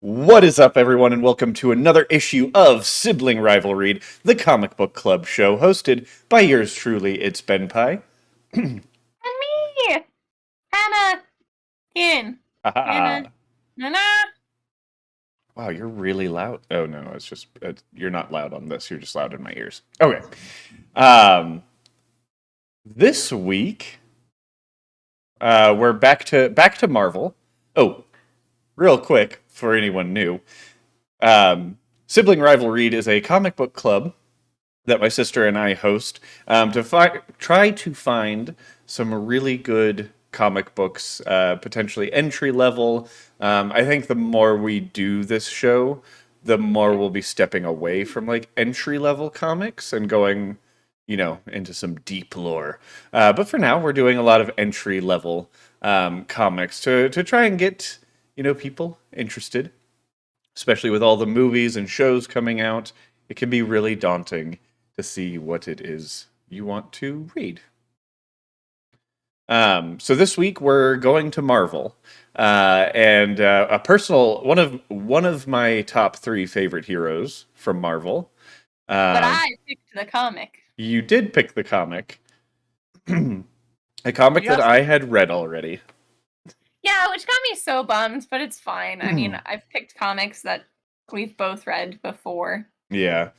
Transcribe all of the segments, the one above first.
What is up, everyone, and welcome to another issue of Sibling Rival-Read, the comic book club show hosted by yours truly, it's Ben Pie. And me, Hannah, Hannah, Nana. Wow, you're really loud. Oh no, it's just you're not loud on this. You're just loud in my ears. Okay. Um, this week we're back to Marvel. Oh, real quick for anyone new, Sibling Rival-Read is a comic book club that my sister and I host to try to find some really good comic books, potentially entry level. I think the more we do this show, the more we'll be stepping away from like entry level comics and going, into some deep lore. But for now, we're doing a lot of entry level comics to try and get people interested, especially with all the movies and shows coming out. It can be really daunting to see what it is you want to read. So this week we're going to Marvel, and a personal one of my top three favorite heroes from Marvel. But Um, I picked the comic. you did pick the comic, a comic that Just I had read already. yeah, which got me so bummed, but it's fine. I mean, I've picked comics that we've both read before. Yeah,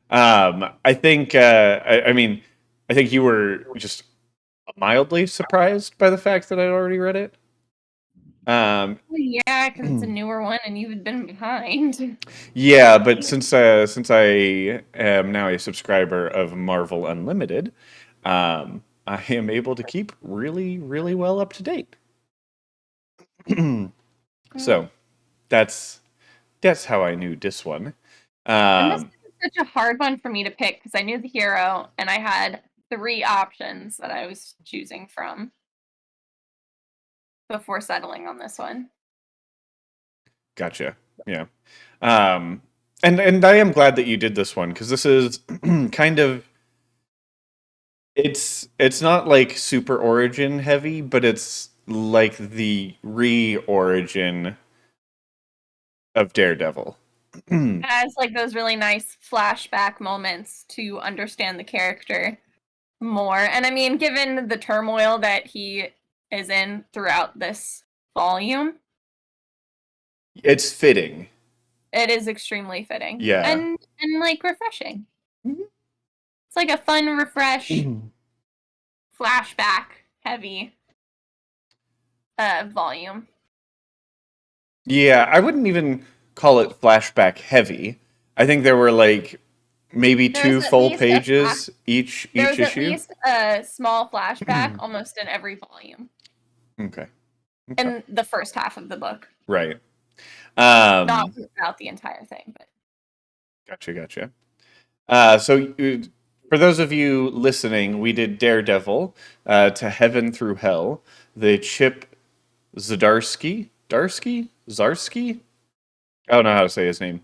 I think. I think you were just mildly surprised by the fact that I'd already read it. Yeah, because it's a newer one and you've been behind. Yeah, but since I am now a subscriber of Marvel Unlimited, I am able to keep really, really well up to date. So that's how I knew this one. And this Um, is such a hard one for me to pick because I knew the hero and I had three options that I was choosing from before settling on this one. Gotcha. Yeah. Um, and I am glad that you did this one because this is kind of it's not like super origin heavy, but it's like the re-origin of Daredevil. Has like those really nice flashback moments to understand the character more. And I mean, given the turmoil that he is in throughout this volume, It's fitting. it is extremely fitting Yeah. and like refreshing. It's like a fun refresh flashback heavy volume. Yeah, I wouldn't even call it flashback heavy. I think there were like maybe There's two at full least pages each there's at issue. least a small flashback almost in every volume. Okay. Okay. In the first half of the book. Right. Not throughout the entire thing, but Gotcha. For those of you listening, we did Daredevil, To Heaven Through Hell, the Chip Zarsky? I don't know how to say his name.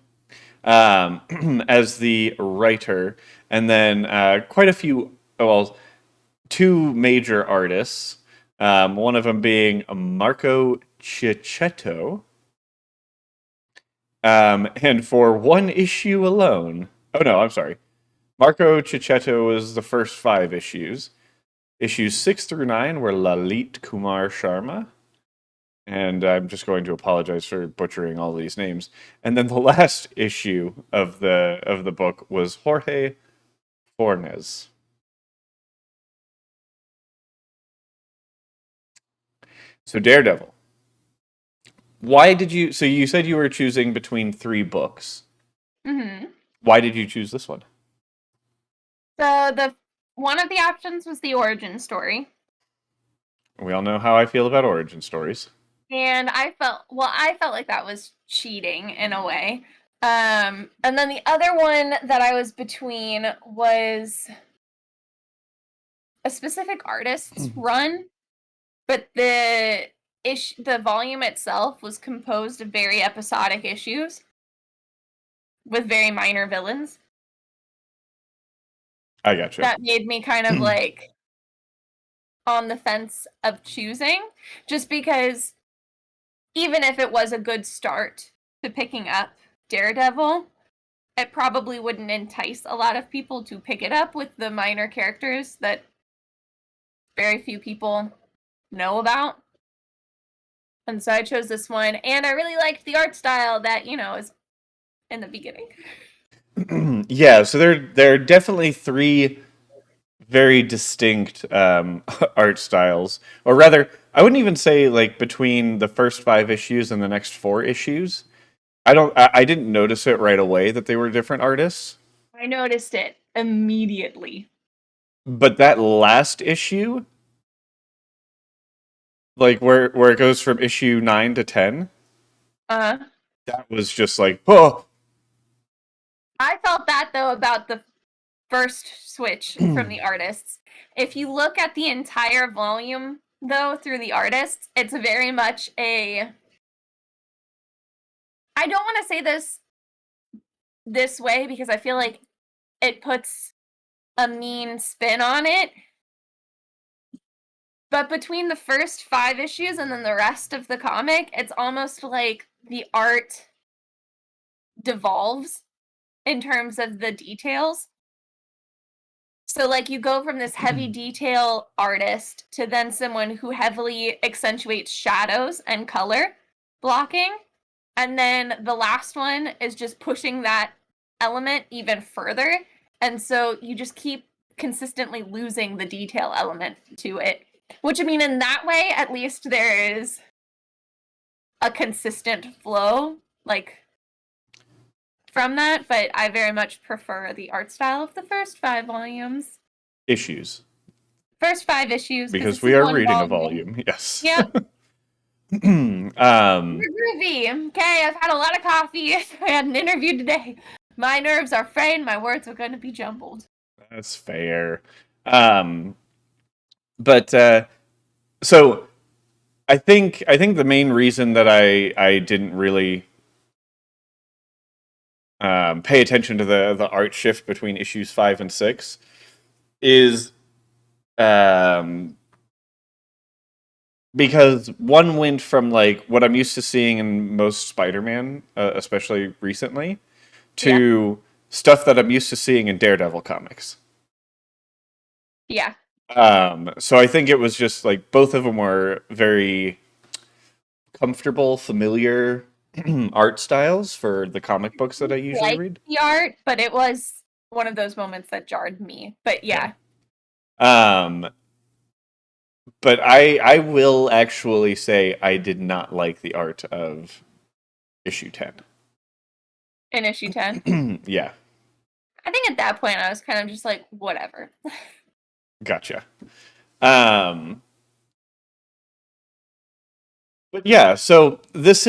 As the writer, and then quite a few, well, two major artists. One of them being Marco Cicchetto. And for one issue alone, oh no, I'm sorry. Marco Cicchetto was the first 5 issues. Issues 6 through 9 were Lalit Kumar Sharma. And I'm just going to apologize for butchering all these names. And then the last issue of the book was Jorge Fornes. So Daredevil. Why did you? So you said you were choosing between 3 books. Why did you choose this one? So the one of the options was the origin story. We all know how I feel about origin stories. And I felt like that was cheating in a way. And then the other one that I was between was a specific artist's run, but the volume itself was composed of very episodic issues with very minor villains. I gotcha. That made me kind of like on the fence of choosing, just because even if it was a good start to picking up Daredevil, it probably wouldn't entice a lot of people to pick it up with the minor characters that very few people know about. And so I chose this one, and I really liked the art style that, is in the beginning. Yeah, so there are definitely three very distinct art styles, or rather, I wouldn't even say like between the first 5 issues and the next 4 issues. I didn't notice it right away that they were different artists, I noticed it immediately. but that last issue, like where it goes from issue 9 to 10, Uh, that was just like, oh. I felt that though about the first switch from the artists. If you look at the entire volume though through the artists, it's very much a I don't want to say this way because I feel like it puts a mean spin on it. But between the first 5 issues and then the rest of the comic, it's almost like the art devolves in terms of the details. So, like, you go from this heavy detail artist to then someone who heavily accentuates shadows and color blocking. And then the last one is just pushing that element even further. And so you just keep consistently losing the detail element to it. Which, I mean, in that way, at least there is a consistent flow, like, from that, but I very much prefer the art style of the first 5 volumes. Issues. First 5 issues, Because we are reading a volume, yes. Yep. um, Groovy. Okay, I've had a lot of coffee. I had an interview today. My nerves are frayed. My words are going to be jumbled. that's fair. But so I think the main reason that I didn't really pay attention to the art shift between issues 5 and 6 is because one went from like what I'm used to seeing in most Spider-Man, especially recently, to stuff that I'm used to seeing in Daredevil comics. Yeah. So I think it was just like both of them were very comfortable, familiar art styles for the comic books that I usually Like read. the art, but it was one of those moments that jarred me. But yeah. But I will actually say I did not like the art of issue 10. In issue 10. Yeah, I think at that point I was kind of just like, whatever. gotcha. But yeah, so this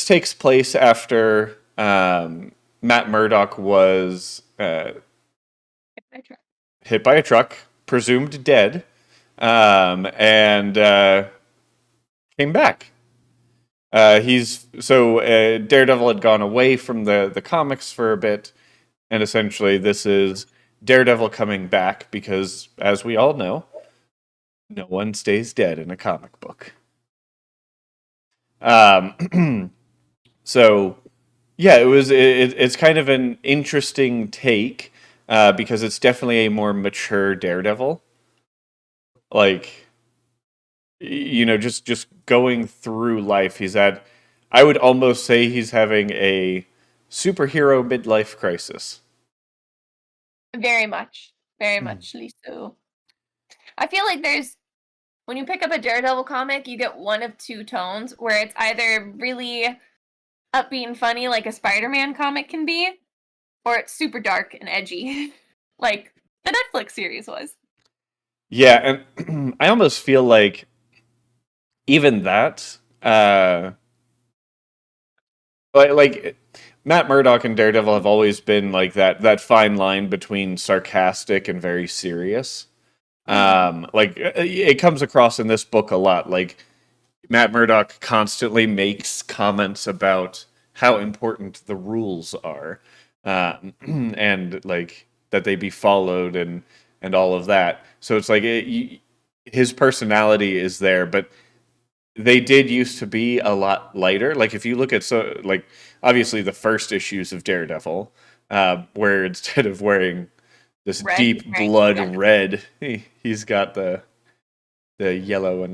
takes place after Matt Murdock was hit by a truck, presumed dead, and came back. Daredevil had gone away from the comics for a bit, and essentially this is Daredevil coming back because, as we all know, no one stays dead in a comic book. So yeah, it's kind of an interesting take because it's definitely a more mature Daredevil. Like, just going through life, I would almost say he's having a superhero midlife crisis. Very much. Very muchly so. I feel like when you pick up a Daredevil comic, you get one of two tones where it's either really upbeat and funny like a Spider-Man comic can be, or it's super dark and edgy, like the Netflix series was. Yeah, and I almost feel like even that, like Matt Murdock and Daredevil have always been like that fine line between sarcastic and very serious. Like it comes across in this book a lot. Like Matt Murdock constantly makes comments about how important the rules are, and like that they be followed and all of that. So it's like his personality is there, but they did used to be a lot lighter. Like if you look at like obviously the first issues of Daredevil, where instead of wearing this Red, he's deep wearing blood the under. red, he's got the yellow,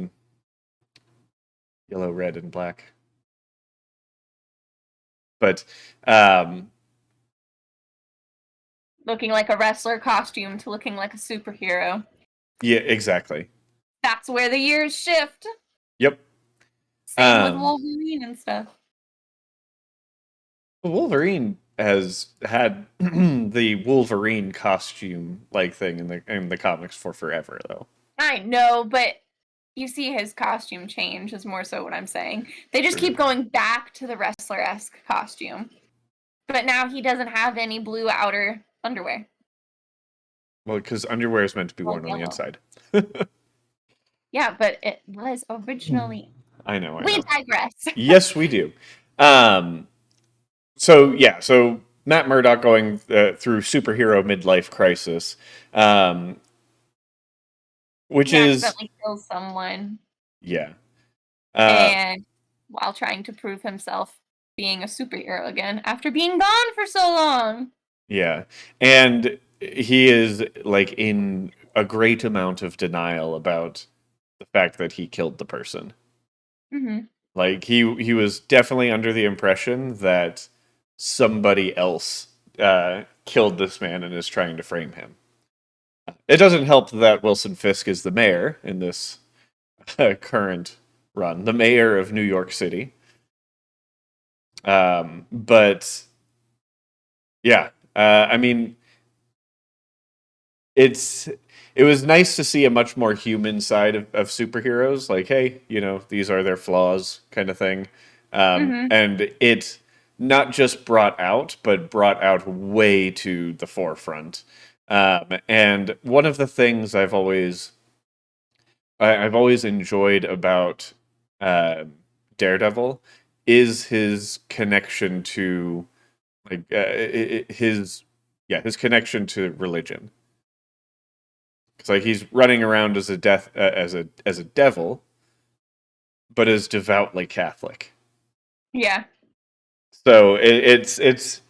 red, and black. But Looking like a wrestler costume to looking like a superhero. yeah, exactly. That's where the years shift. Yep. Same with Wolverine and stuff. Wolverine has had the Wolverine costume like thing in the comics for forever, though. I know, but you see his costume change is more so what I'm saying. They just keep going back to the wrestler-esque costume. But now he doesn't have any blue outer underwear. Well, because underwear is meant to be Well, worn on the yellow. inside. Yeah, but it was originally. I know. We digress. Yes, we do. So Matt Murdock going through superhero midlife crisis, which He is accidentally kills someone, yeah, and while trying to prove himself being a superhero again after being gone for so long. yeah, and he is like in a great amount of denial about the fact that he killed the person. Mm-hmm. Like he was definitely under the impression that somebody else killed this man and is trying to frame him. It doesn't help that Wilson Fisk is the mayor in this current run, the mayor of New York City. But yeah, I mean, it was nice to see a much more human side of superheroes. Like, hey, these are their flaws, kind of thing. Mm-hmm. And it not just but brought out way to the forefront. And one of the things I've always enjoyed about Daredevil is his connection to like his connection to religion. Because like he's running around as a devil, but is devoutly Catholic. Yeah. So it's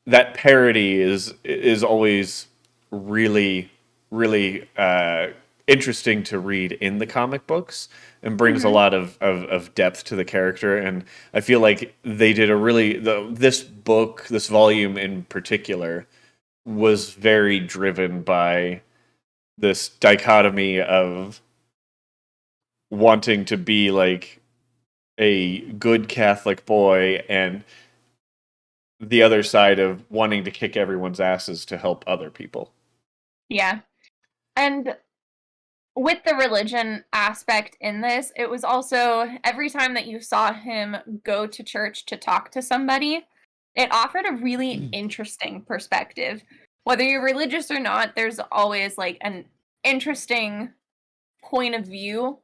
that parody is always really really interesting to read in the comic books and brings a Mm-hmm. lot of depth to the character. And I feel like they did this volume in particular was very driven by this dichotomy of wanting to be like a good Catholic boy and the other side of wanting to kick everyone's asses to help other people. Yeah. And with the religion aspect in this, it was also every time that you saw him go to church to talk to somebody, it offered a really interesting perspective. Whether you're religious or not, there's always like an interesting point of view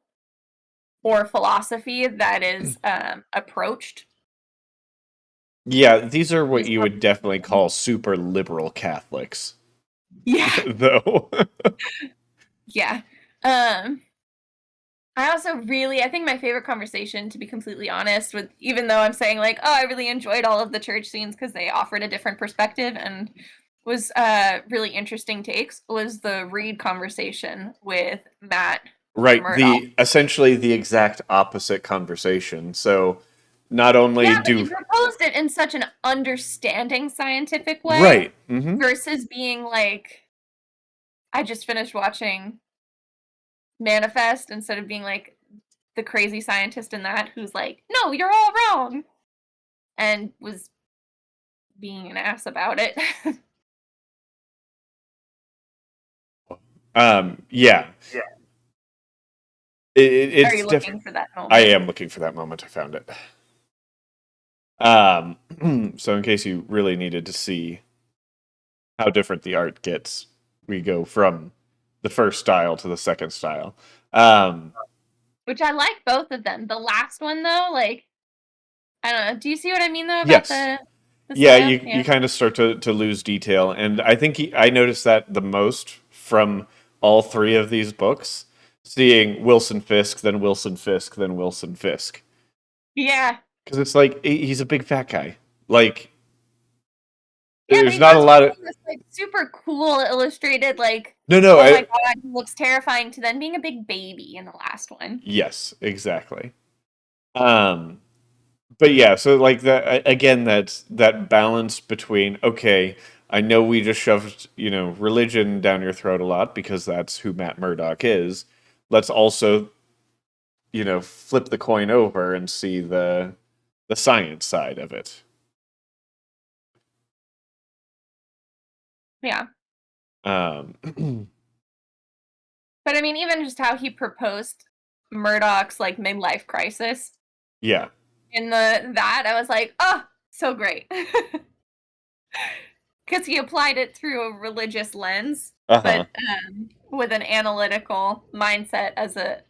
or philosophy that is approached. Yeah, these are what Just you would definitely call super liberal Catholics, yeah, though. yeah. I think my favorite conversation, to be completely honest, with even though I'm saying like, oh, I really enjoyed all of the church scenes because they offered a different perspective and was really interesting takes, was the Reed conversation with Matt Right, Murdock. essentially the exact opposite conversation. So not only Yeah, but do he proposed it in such an understanding scientific way right, hmm versus being like, I just finished watching Manifest, instead of being like the crazy scientist in that who's like, no, you're all wrong, and was being an ass about it. yeah, Yeah. Are it's you different. looking for that I moment? am looking for that moment. I found it. So in case you really needed to see how different the art gets, we go from the first style to the second style. Um, Which I like both of them. The last one though, like, I don't know. Do you see what I mean though about yes, the yeah, style? you Yeah. kind of start to lose detail, and I think I noticed that the most from all three of these books. seeing Wilson Fisk, then Wilson Fisk, then Wilson Fisk. Yeah. Because it's like he's a big fat guy. Like Yeah, but there's he not a goes lot of from being this like super cool illustrated, like, no. oh my god, he looks terrifying, to then being a big baby in the last one. Yes, exactly. Um, but yeah, so like that again. That's that balance between okay. I know we just shoved religion down your throat a lot because that's who Matt Murdock is. Let's also flip the coin over and see the science side of it. Yeah. Um, But I mean, even just how he proposed Murdoch's like midlife crisis yeah. in that, I was like, oh, so great. Because he applied it through a religious lens, Uh huh. but with an analytical mindset as a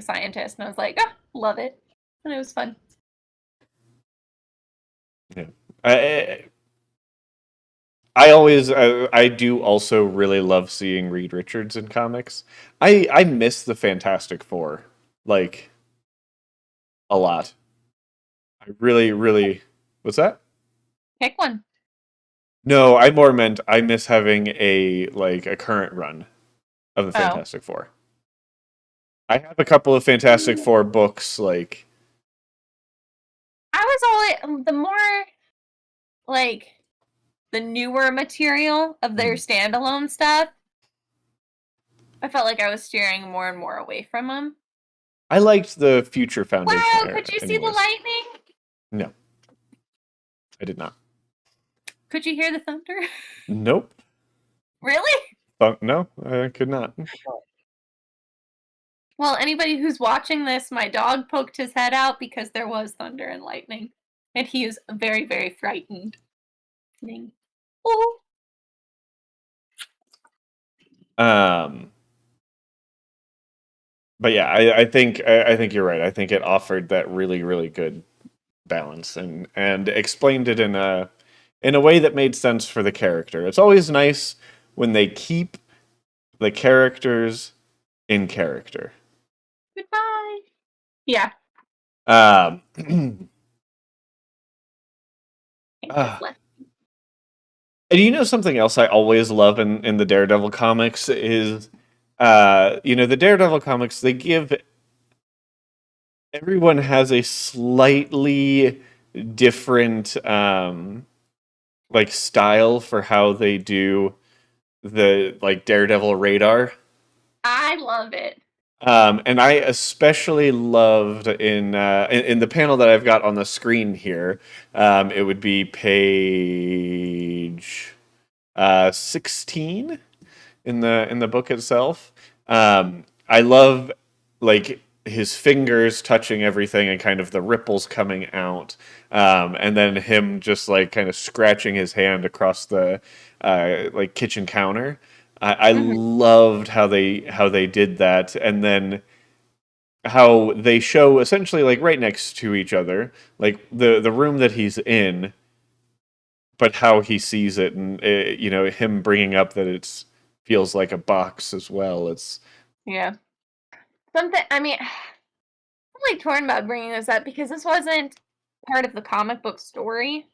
scientist, and I was like, oh, love it, and it was fun. Yeah. I, I always I do also really love seeing Reed Richards in comics. I miss the Fantastic Four like a lot. I really what's that? Pick one. No, I more meant I miss having a current run of the Oh, Fantastic Four. I have a couple of Fantastic Four books like I was always the more like the newer material of their standalone stuff. I felt like I was steering more and more away from them. I liked the Future Foundation Wow, could era you see the anyways. lightning? No, I did not. Could you hear the thunder? Nope. Really? No, I could not. Well, anybody who's watching this, my dog poked his head out because there was thunder and lightning. And he is very, very frightened. Oh. Um but yeah, I think you're right. I think it offered that really good balance and explained it in a way that made sense for the character. It's always nice when they keep the characters in character. Goodbye. Yeah. Um, He just ah. left. And you know something else I always love in the Daredevil comics is the Daredevil comics, they give everyone has a slightly different like style for how they do the like Daredevil radar. I love it. And I especially loved in the panel that I've got on the screen here. It would be page 16 in the book itself. I love like his fingers touching everything and kind of the ripples coming out, and then him just like kind of scratching his hand across the like kitchen counter. I Mhm. loved how they did that, and then how they show essentially like right next to each other, like the room that he's in, but how he sees it, and him bringing up that it's feels like a box as well. It's Yeah. Something, I mean, I'm like torn about bringing this up because this wasn't part of the comic book story.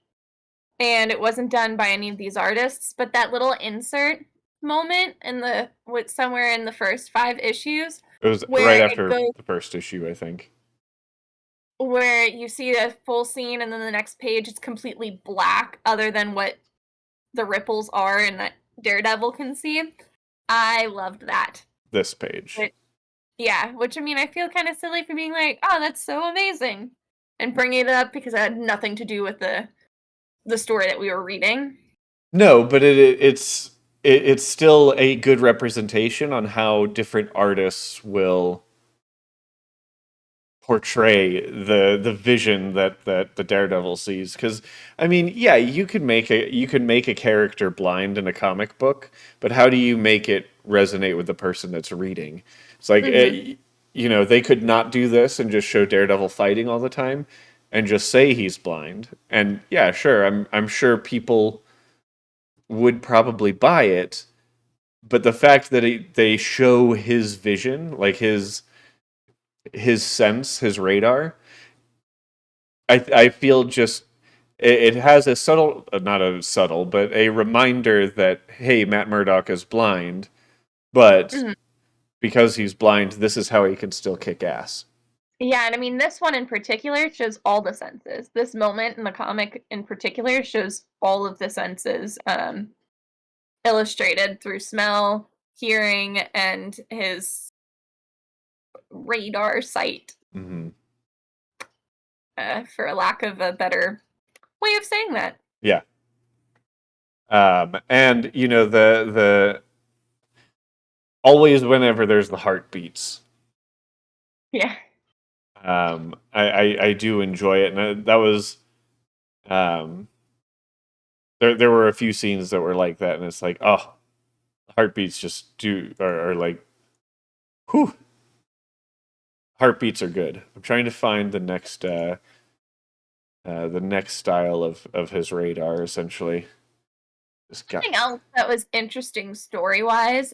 And it wasn't done by any of these artists, but that little insert moment in the with somewhere in the first 5 issues it was right where it after goes the first issue, I think. where you see a full scene and then the next page it's completely black other than what the ripples are and that Daredevil can see. I loved that. This page. Which, yeah, which I mean I feel kind of silly for being like, "Oh, that's so amazing." And bringing it up because it had nothing to do with the story that we were reading. No, but it's still a good representation on how different artists will portray the vision that the Daredevil sees. Because I mean, yeah, you could make a character blind in a comic book, but how do you make it resonate with the person that's reading? It's like Mhm. they could not do this and just show Daredevil fighting all the time and just say he's blind. And yeah, sure, I'm sure people would probably buy it, but the fact that they show his vision, like his sense, his radar, I feel just it has a subtle, not a subtle, but a reminder that hey, Matt Murdock is blind, but Mhm. because he's blind, this is how he can still kick ass. Yeah, and I mean, this one in particular shows all the senses. This moment in the comic in particular shows all of the senses, illustrated through smell, hearing, and his radar sight, Hmm. for a lack of a better way of saying that. Yeah. And you know the always whenever there's the heartbeats, Yeah. I do enjoy it, and that was um, there were a few scenes that were like that, and it's like oh, heartbeats just do are like whew, heartbeats are good. I'm trying to find the next style of his radar essentially. This guy, Something else that was interesting story wise,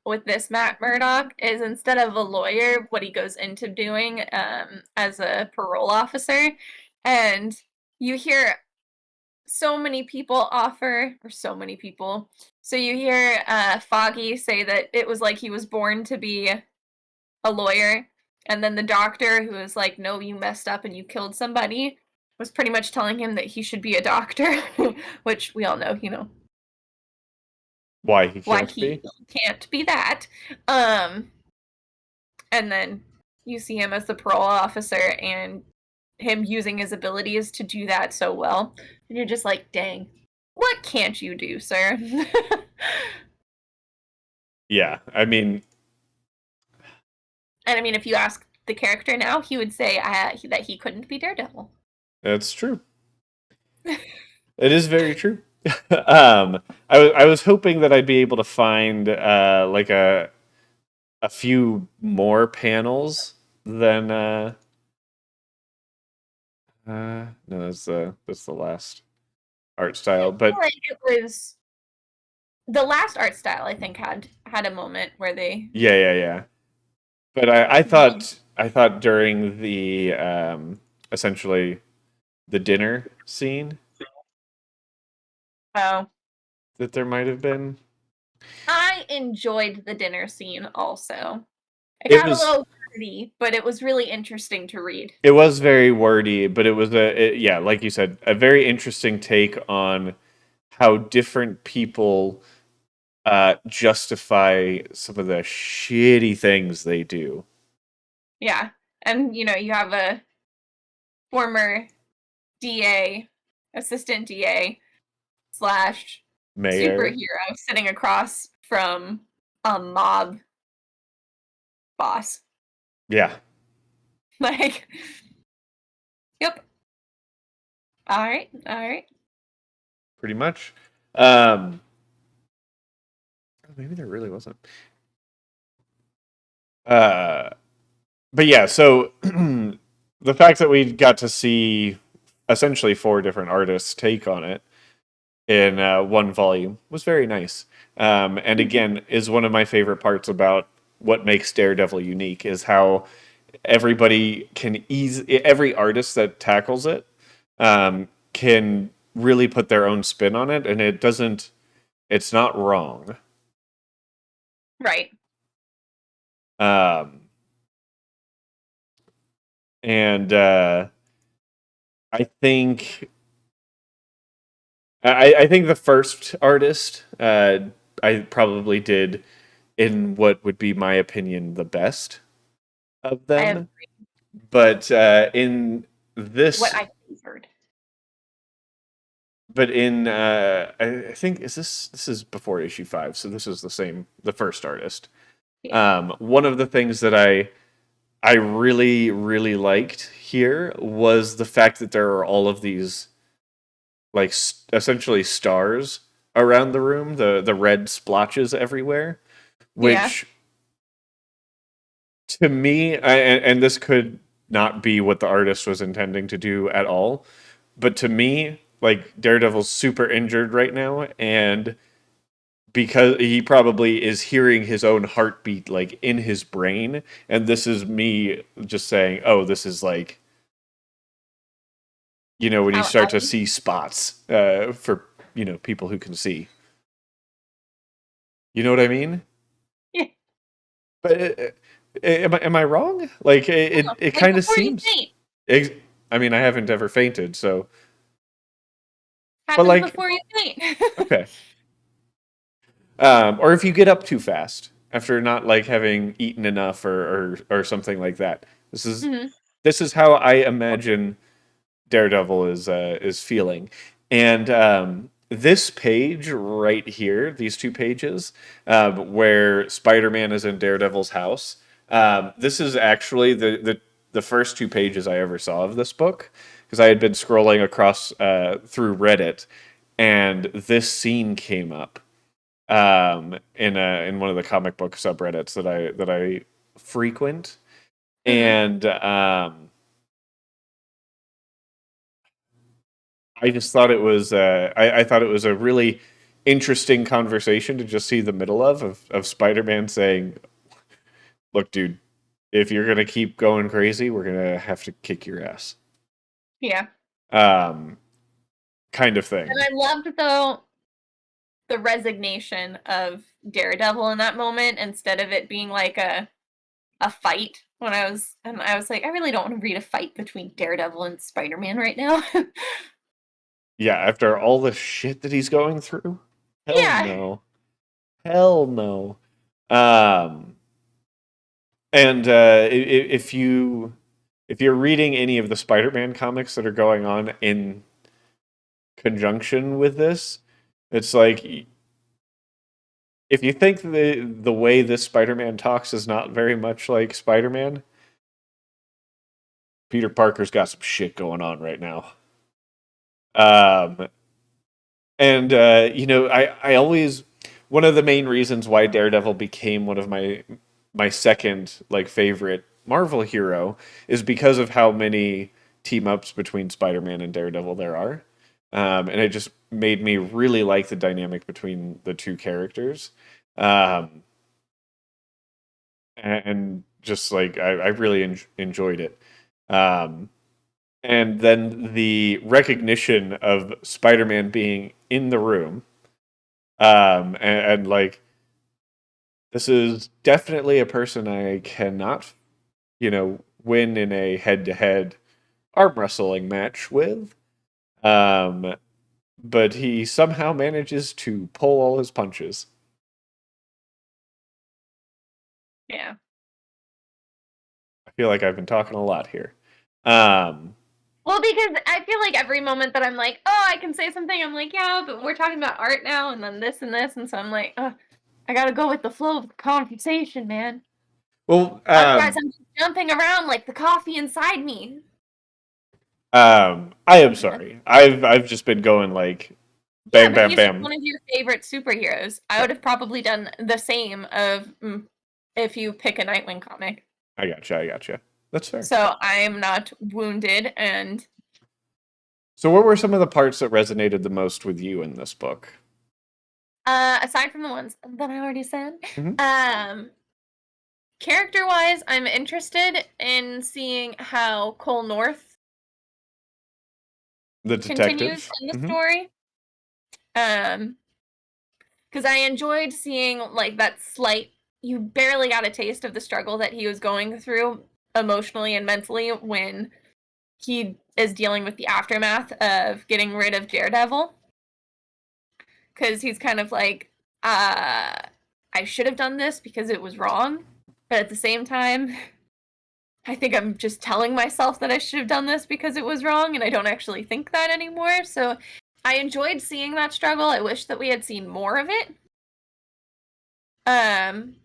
with this Matt Murdock is instead of a lawyer, what he goes into doing, as a parole officer, and you hear so many people offer, or so many people. So you hear Foggy say that it was like he was born to be a lawyer, and then the doctor, who was like, "No, you messed up and you killed somebody," was pretty much telling him that he should be a doctor, which we all know, why he why can't he be? can't be that. Um, and then you see him as the parole officer and him using his abilities to do that so well, and you're just like, "Dang, what can't you do, sir?" Yeah, I mean And I mean, if you ask the character now, he would say that he couldn't be Daredevil. that's true. It is very true. I was hoping that I'd be able to find like a few more panels than no, that's the last art style. But Like it was the last art style. I think had a moment where they. yeah, yeah, yeah. But I thought during the essentially the dinner scene Oh, that there might have been. I enjoyed the dinner scene also. It It got a was little wordy, but it was really interesting to read. it was very wordy, but it was yeah, like you said, a very interesting take on how different people justify some of the shitty things they do. Yeah, and you have a former DA, assistant DA slash Mayor, superhero sitting across from a mob boss. yeah, Like, yep. All right, all right. pretty much. Um, maybe there really wasn't. Uh, but yeah, so the fact that we got to see essentially four different artists take on it in one volume was very nice. And again, is one of my favorite parts about what makes Daredevil unique is how everybody can every artist that tackles it can really put their own spin on it, and it's not wrong. Right. Um, and I think I think the first artist I probably did in what would be my opinion the best of I have them, but in what this I favored. but in I think this is before issue 5, so this is the first artist. Yeah. One of the things that I really really liked here was the fact that there are all of these like essentially stars around the room, the red splotches everywhere, Yeah. which to me, and this could not be what the artist was intending to do at all, but to me, like Daredevil's super injured right now, and because he probably is hearing his own heartbeat like in his brain, and this is me just saying, "Oh, this is like when you How start to I see spots for people who can see." You know what I mean? yeah. But am I wrong? Like it Like kind of before you seems. faint. ex- I mean, I haven't ever fainted, so but Happens like before you faint. okay. Or if you get up too fast after not like having eaten enough or something like that. This is Mhm. this is how I imagine Daredevil is feeling. And this page right here, these two pages, where Spider-Man is in Daredevil's house, this is actually the first two pages I ever saw of this book because I had been scrolling across through Reddit, and this scene came up in one of the comic book subreddits that I frequent, Mhm. and I just thought it was I thought it was a really interesting conversation to just see the middle of Spider-Man saying, "Look, dude, if you're gonna keep going crazy, we're gonna have to kick your ass." Yeah. Um, kind of And thing. I loved though the resignation of Daredevil in that moment instead of it being like a fight I was like, I really don't want to read a fight between Daredevil and Spider-Man right now. Yeah, after all the shit that he's going through, hell Yeah. no, hell no. Um, and if you're reading any of the Spider-Man comics that are going on in conjunction with this, it's like if you think the way this Spider-Man talks is not very much like Spider-Man, Peter Parker's got some shit going on right now. Um, and I always one of the main reasons why Daredevil became one of my second like favorite Marvel hero is because of how many team ups between Spider-Man and Daredevil there are. And it just made me really like the dynamic between the two characters. Um, and just like I really enjoyed it. Um, and then the recognition of Spider-Man being in the room, and like this is definitely a person I cannot, win in a head-to-head arm wrestling match with. Um, but he somehow manages to pull all his punches. Yeah. I feel like I've been talking a lot here. Um, Well, because I feel like every moment that I'm like, oh, I can say something, I'm like, yeah, but we're talking about art now, and then this and this, and so I'm like, oh, I gotta go with the flow of the conversation, man. well, Otherwise, I'm just jumping around like the coffee inside me. I am sorry. I've just been going like Yeah, bam, but bam, he's bam. one of your favorite superheroes. I Yeah, would have probably done the same of if you pick a Nightwing comic. I gotcha. I gotcha. That's fair. So I'm not wounded, and So, what were some of the parts that resonated the most with you in this book? aside from the ones that I already said, Hmm. um, character-wise, I'm interested in seeing how Cole North The continues detective. in the Hmm. story. Um, because I enjoyed seeing like that slight. You barely got a taste of the struggle that he was going through emotionally and mentally when he is dealing with the aftermath of getting rid of Daredevil. Because he's kind of like, I should have done this because it was wrong, but at the same time, I think I'm just telling myself that I should have done this because it was wrong, and I don't actually think that anymore. So I enjoyed seeing that struggle. I wish that we had seen more of it. Um,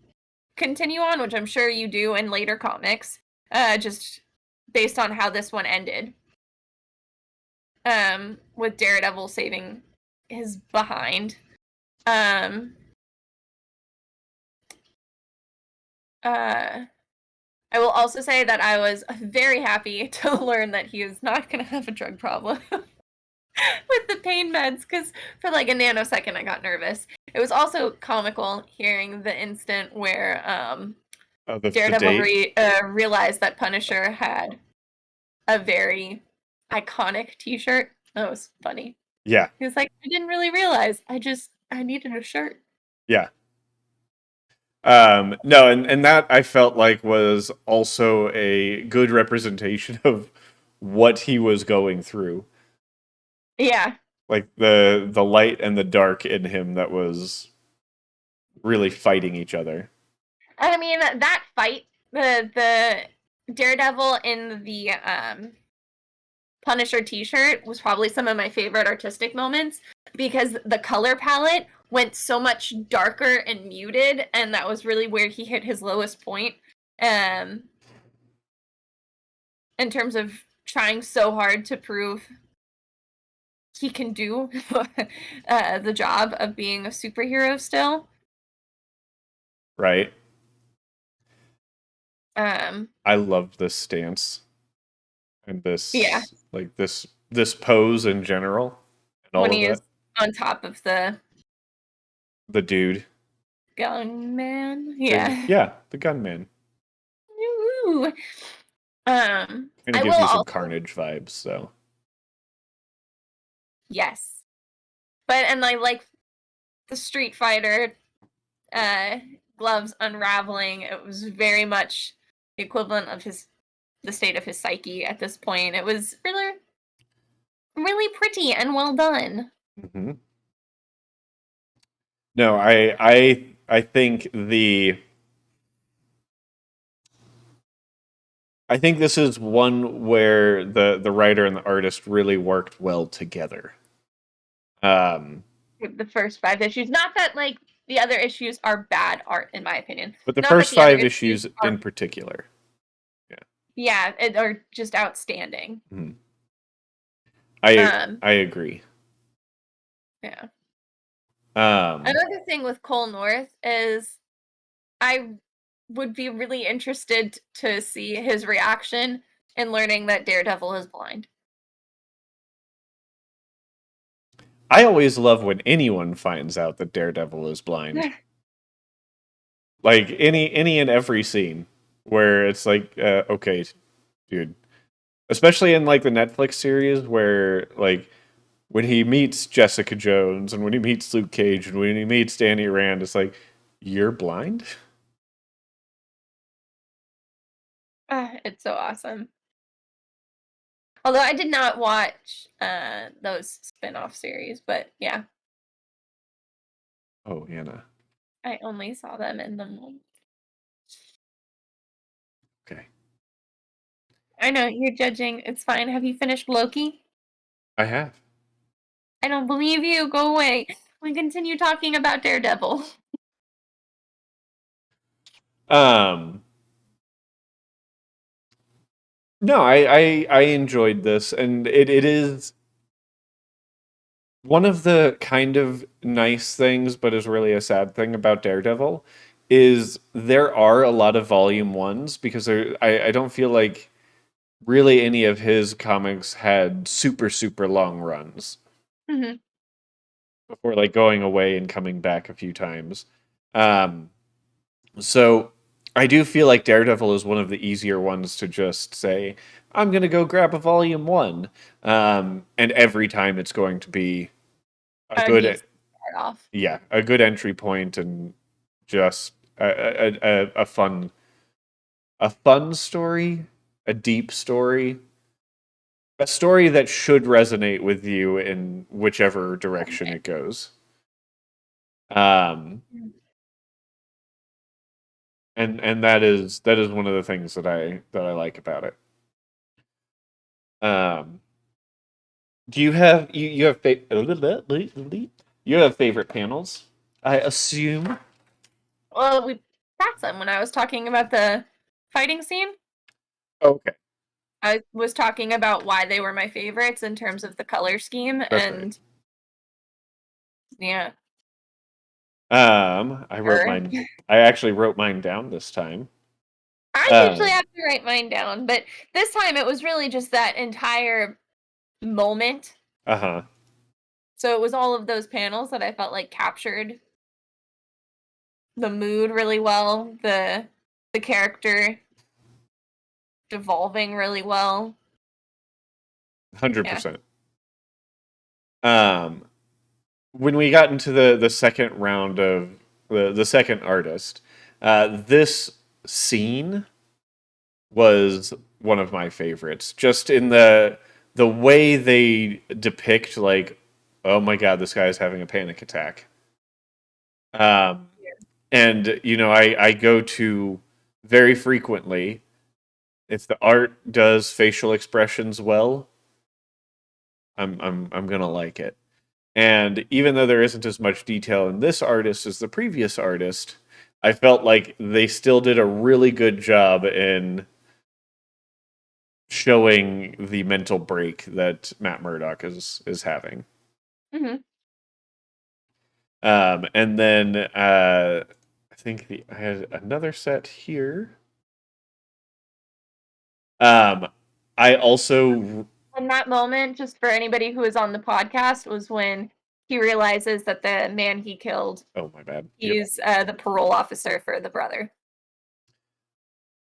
continue on, which I'm sure you do in later comics, just based on how this one ended. With Daredevil saving his behind. Um, uh, I will also say that I was very happy to learn that he is not going to have a drug problem. with the pain meds because for like a nanosecond I got nervous. It was also comical hearing the instant where the Daredevil date. realized that Punisher had a very iconic T-shirt. That was funny. Yeah, He was like, I didn't really realize. I needed a shirt. yeah. No, and that I felt like was also a good representation of what he was going through. Yeah. Like the light and the dark in him that was really fighting each other. I mean that fight, the Daredevil in the Punisher t-shirt was probably some of my favorite artistic moments because the color palette went so much darker and muted, and that was really where he hit his lowest point. Um in terms of trying so hard to prove he can do the job of being a superhero still. Right. Um, I love this stance and yeah, this pose in general and all when of he is that. on top of the The dude. gunman, yeah. The gunman. Woo. Kind of I gives will me some also Carnage vibes, so. yes, but and I like the Street Fighter uh gloves unraveling. It was very much the equivalent of the state of his psyche at this point. It was really really pretty and well done. Mhm. No, I think I think this is one where the writer and the artist really worked well together. Um, With the first 5 issues. Not that like the other issues are bad art, in my opinion. but the Not that first the other five issues issues in are particular, yeah, are just outstanding. Mhm. Um, I agree. yeah. Um, Another thing with Cole North is I would be really interested to see his reaction in learning that Daredevil is blind. I always love when anyone finds out that Daredevil is blind. Like any and every scene where it's like, okay, dude. Especially in like the Netflix series where like when he meets Jessica Jones and when he meets Luke Cage and when he meets Danny Rand, it's like, you're blind? It's so awesome. Although I did not watch those spin-off series, but yeah, Oh, Anna. I only saw them in the Okay. I know you're judging. It's fine. Have you finished Loki? I have. I don't believe you. Go away. We continue talking about Daredevil. Um no, I enjoyed this and it is one of the kind of nice things, but is really a sad thing about Daredevil, is there are a lot of volume ones because I don't feel like really any of his comics had super long runs Mhm. before like going away and coming back a few times. Um, so I do feel like Daredevil is one of the easier ones to just say, I'm gonna go grab a volume one. And every time it's going to be a A good decent start off. yeah, a good entry point and just a fun story, a deep story, a story that should resonate with you in whichever direction it goes. Um, and that is one of the things that I like about it. Um, do you have you have you have favorite panels? I assume. Well, we passed them when I was talking about the fighting scene. Okay, I was talking about why they were my favorites in terms of the color scheme, that's right. and yeah, I wrote sure. mine. I actually wrote mine down this time. I usually Um, have to write mine down, but this time it was really just that entire moment uh huh. So it was all of those panels that I felt like captured the mood really well, the character devolving really well. Yeah. 100%. Um, when we got into the second round of the second artist, this scene was one of my favorites. Just in the way they depict, like, oh my god, this guy is having a panic attack. Um, and I go to very frequently, if the art does facial expressions well, I'm gonna like it. And even though there isn't as much detail in this artist as the previous artist, I felt like they still did a really good job in showing the mental break that Matt Murdock is having. Mm-hmm. And then I think I had another set here. I also And that moment, just for anybody who is on the podcast, was when he realizes that the man he killed, oh my bad. Yep. he's the parole officer for the brother.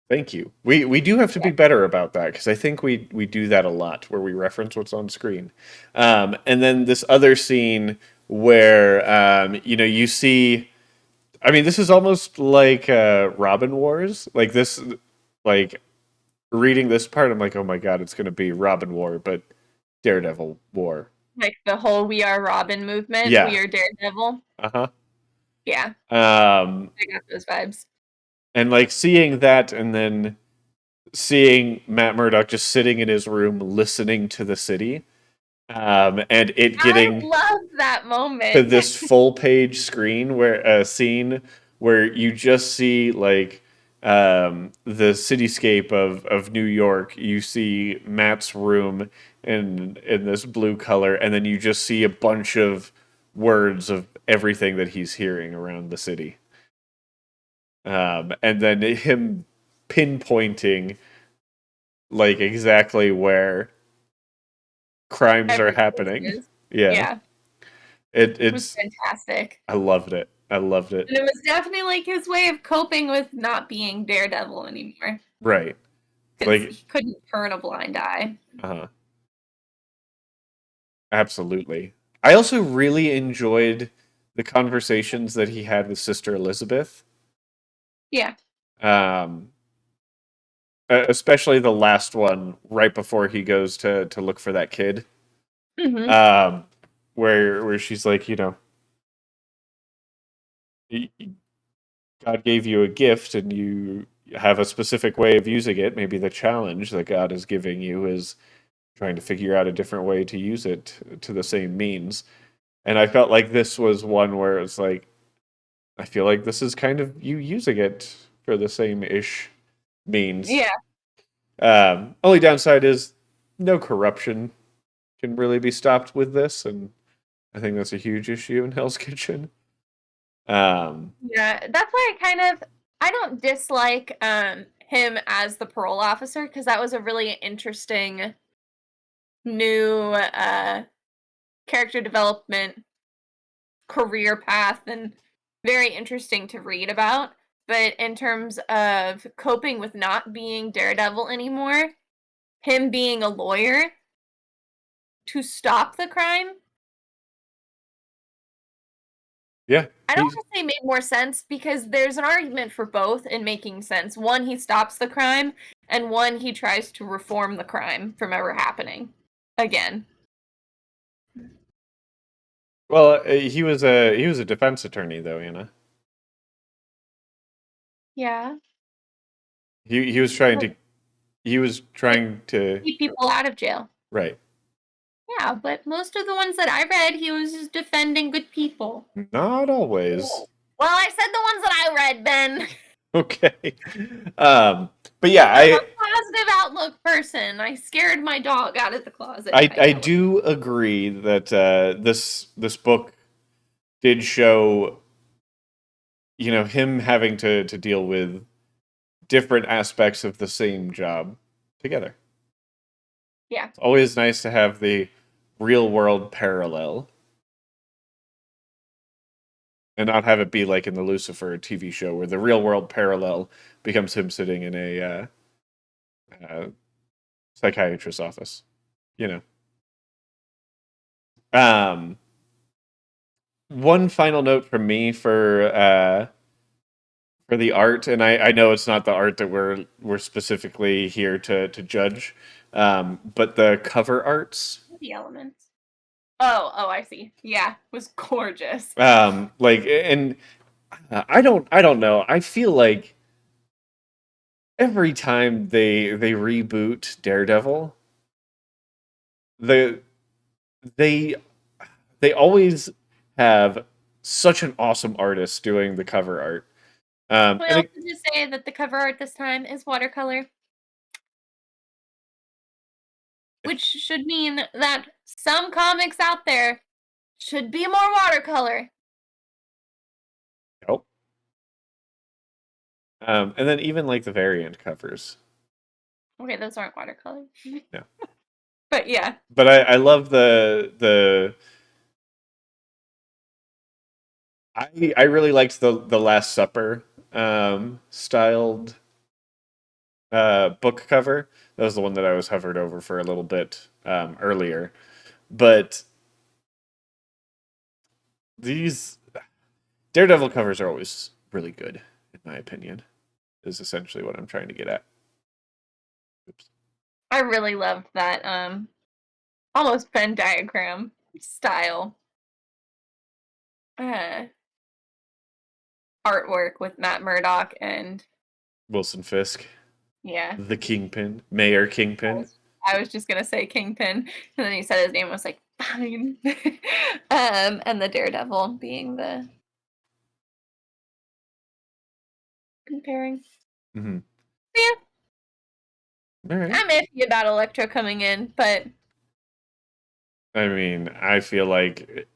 Thank you. We do have to Yeah. be better about that because I think we do that a lot where we reference what's on screen. And then this other scene where you see. I mean, this is almost like Robin Wars. Like this, like reading this part, I'm like, oh my god, it's going to be Robin War, but Daredevil War. Like the whole "We Are Robin" movement. We Yeah. are Daredevil. Uh Yeah, huh. I got those vibes. And like seeing that, and then seeing Matt Murdock just sitting in his room listening to the city, and it I getting love that to moment. this full page screen where scene where you just see like the cityscape of New York. You see Matt's room in this blue color, and then you just see a bunch of words of everything that he's hearing around the city. And then him pinpointing like exactly where crimes are Every happening. is. Yeah, Yeah, it was it's fantastic. I loved it. I loved it. And it was definitely like his way of coping with not being Daredevil anymore. Right. Because Like he couldn't turn a blind eye. uh absolutely. I also really enjoyed the conversations that he had with Sister Elizabeth. Yeah. Um especially the last one right before he goes to look for that kid. Mm-hmm. Um where she's like, God gave you a gift and you have a specific way of using it. Maybe the challenge that God is giving you is trying to figure out a different way to use it to the same means. And I felt like this was one where it's like, I feel like this is kind of you using it for the same ish means. Yeah. Only downside is no corruption can really be stopped with this, and I think that's a huge issue in Hell's Kitchen. Yeah. That's why I don't dislike him as the parole officer, because that was a really interesting new character development career path and very interesting to read about. But in terms of coping with not being Daredevil anymore, him being a lawyer to stop the crime, yeah, I don't want to say made more sense, because there's an argument for both in making sense. One, he stops the crime, and one, he tries to reform the crime from ever happening again. well, he was a defense attorney though, Yeah. He was trying to he was trying to Keep people out of jail. right. Yeah, but most of the ones that I read, he was just defending good people. Not always. Well, I said the ones that I read, Ben. Okay. But yeah, I'm a positive outlook person. I scared my dog out of the closet. I do agree that this book did show him having to deal with different aspects of the same job together. Yeah. It's always nice to have the real world parallel. and not have it be like in the Lucifer TV show where the real world parallel becomes him sitting in a uh, psychiatrist's office. You know. Um, One final note from me for the art, and I know it's not the art that we're specifically here to judge, but the cover arts, The elements. Oh, I see. Yeah, it was gorgeous. like, and I don't know. I feel like every time they reboot Daredevil, the they they always have such an awesome artist doing the cover art. We And also just say that the cover art this time is watercolor, which should mean that some comics out there should be more watercolor. oh, and then even like the variant covers. Okay, those aren't watercolor. Yeah. But yeah. But I love the I really liked the Last Supper styled book cover. That was the one that I was hovered over for a little bit earlier. But these Daredevil covers are always really good, in my opinion. Is essentially what I'm trying to get at. Oops. I really loved that almost Venn diagram style uh artwork with Matt Murdock and Wilson Fisk, yeah. the Kingpin, Mayor I Kingpin. was, I was just gonna say Kingpin, and then he said his name. I was like, fine. And the Daredevil being the comparing. Mm-hmm. Yeah, All right. I'm iffy about Electro coming in, but I mean, I feel like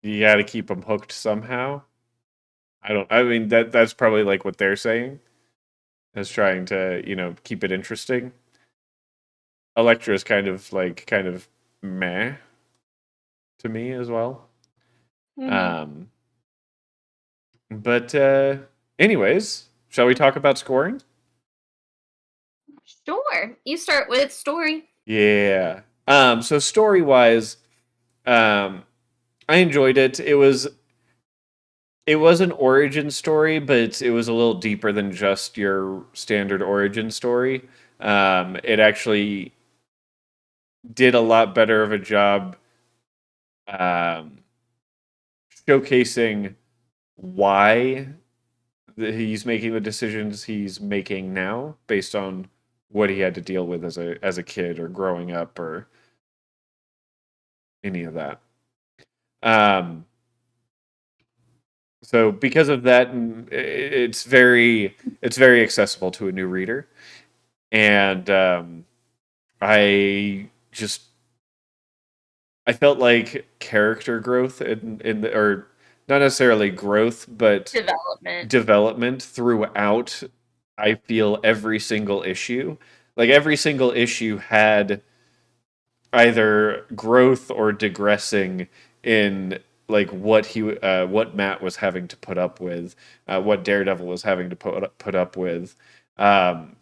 you got to keep them hooked somehow. I don't. I mean that's probably like what they're saying is trying to keep it interesting. Electra is kind of meh to me as well. mhm. Um, but anyways, shall we talk about scoring? Sure. You start with story. Yeah. So story wise, um, I enjoyed it. It was an origin story, but it was a little deeper than just your standard origin story. It actually did a lot better of a job um, showcasing why he's making the decisions he's making now based on what he had to deal with as a kid or growing up or any of that. Um, so because of that, it's very accessible to a new reader, and I just I felt like character growth in the, or not necessarily growth, but Development. development throughout. I feel every single issue, like every single issue had either growth or digressing in like what Matt was having to put up with, what Daredevil was having to put up with, um,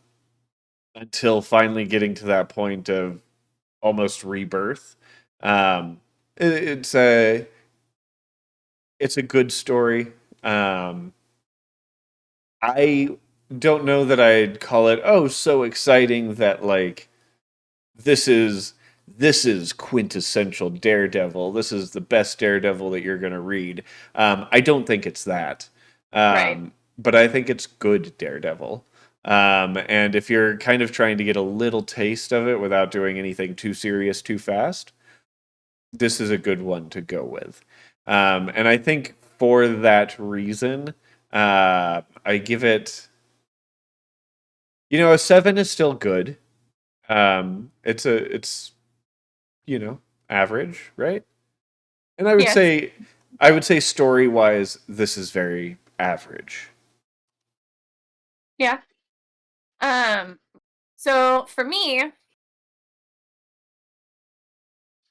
until finally getting to that point of almost rebirth. Um, it's a good story. I don't know that I'd call it so exciting that like this is this is quintessential Daredevil. This is the best Daredevil that you're gonna read. I don't think it's that, Right. but I think it's good Daredevil. And if you're kind of trying to get a little taste of it without doing anything too serious too fast, this is a good one to go with. And I think for that reason, I give it, a 7 is still good. It's average, right? And Yes. I would say story wise, this is very average. Yeah. Um. So for me,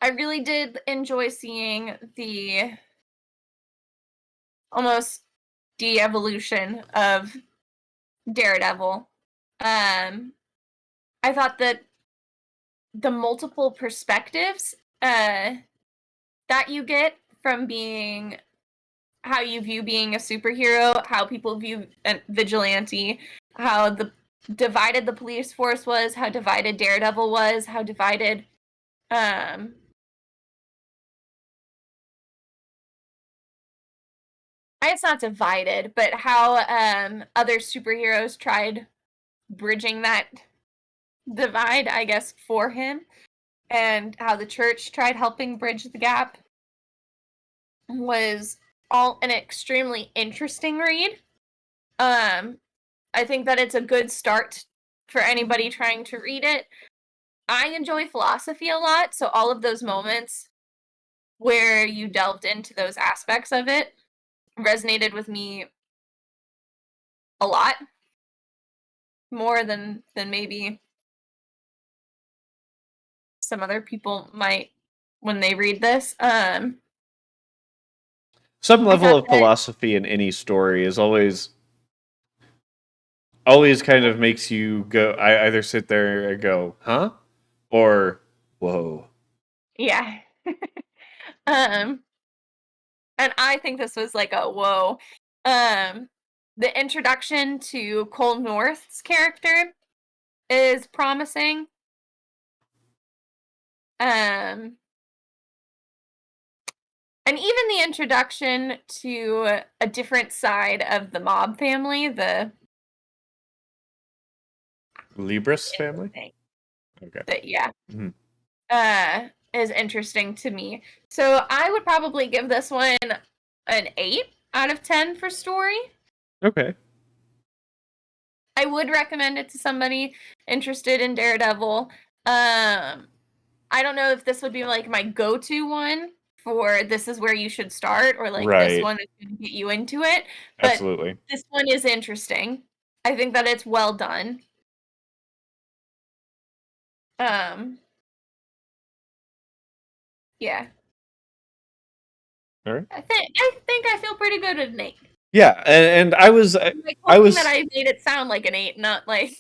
I really did enjoy seeing the almost de-evolution of Daredevil. I thought that the multiple perspectives that you get from being how you view being a superhero, how people view a vigilante, how divided the police force was, how divided Daredevil was, how divided it's not divided, but how other superheroes tried bridging that divide, I guess, for him, and how the church tried helping bridge the gap was all an extremely interesting read. I think that it's a good start for anybody trying to read it. I enjoy philosophy a lot, so all of those moments where you delved into those aspects of it resonated with me a lot more than maybe some other people might when they read this. Some I level thought of that philosophy in any story is always kind of makes you go. I either sit there and go, "Huh," or "Whoa." yeah. um and I think this was like a whoa. The introduction to Cole North's character is promising. Um and even the introduction to a different side of the mob family, the Libris family. Okay. yeah, Mhm. is interesting to me. So I would probably give this one an 8 out of 10 for story. Okay. I would recommend it to somebody interested in Daredevil. I don't know if this would be like my go-to one for this is where you should start, or like this Right. one is going to get you into it, but Absolutely. this one is interesting. I think that it's well done. Um, yeah. All right. I think I feel pretty good at an 8. Yeah, and I was I'm like I hoping that was I made it sound like an 8, not like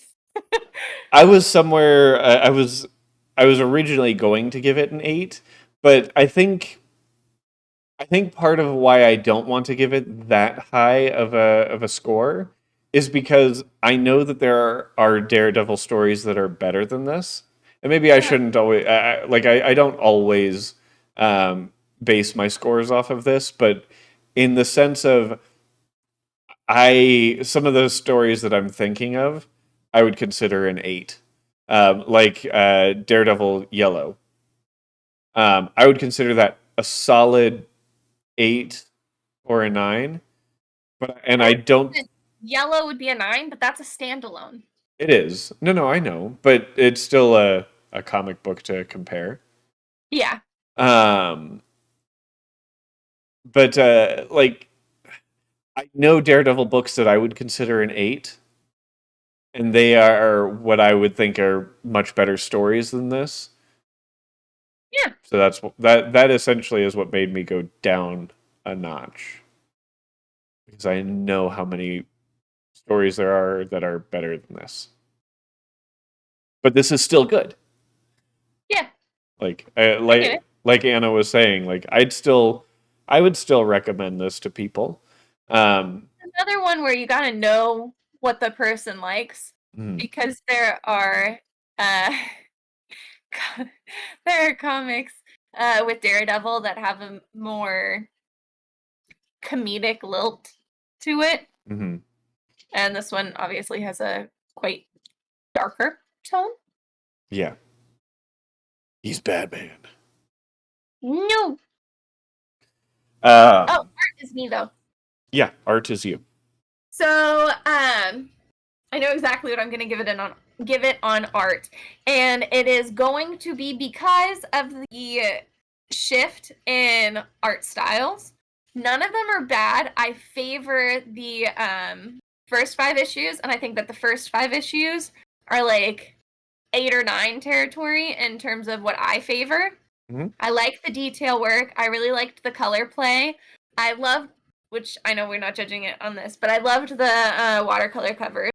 I was somewhere. I was originally going to give it an 8, but I think part of why I don't want to give it that high of a score is because I know that there are Daredevil stories that are better than this, and maybe I shouldn't always I don't always base my scores off of this, but in the sense of I some of those stories that I'm thinking of, I would consider an 8, like Daredevil Yellow. I would consider that a solid 8 or a 9. But and I don't. Yellow would be a 9, but that's a standalone. It is. No, I know, but it's still a comic book to compare. Yeah. Um, but like I know Daredevil books that I would consider an 8, and they are what I would think are much better stories than this. Yeah. So that essentially is what made me go down a notch, because I know how many stories there are that are better than this. But this is still good. Yeah. Like I get it. like Anna was saying, like I would still recommend this to people. Another one where you gotta know what the person likes, mm, because there are uh there are comics with Daredevil that have a more comedic lilt to it, mhm. and this one obviously has a quite darker tone. Yeah, he's Batman. No. Oh, Um, art is me though. yeah, art is you. So, I know exactly what I'm going to give it on art, and it is going to be because of the shift in art styles. None of them are bad. I favor the first 5 issues, and I think that the first 5 issues are like 8 or 9 territory in terms of what I favor. Mhm. I like the detail work. I really liked the color play. I love which I know we're not judging it on this, but I loved the watercolor cover.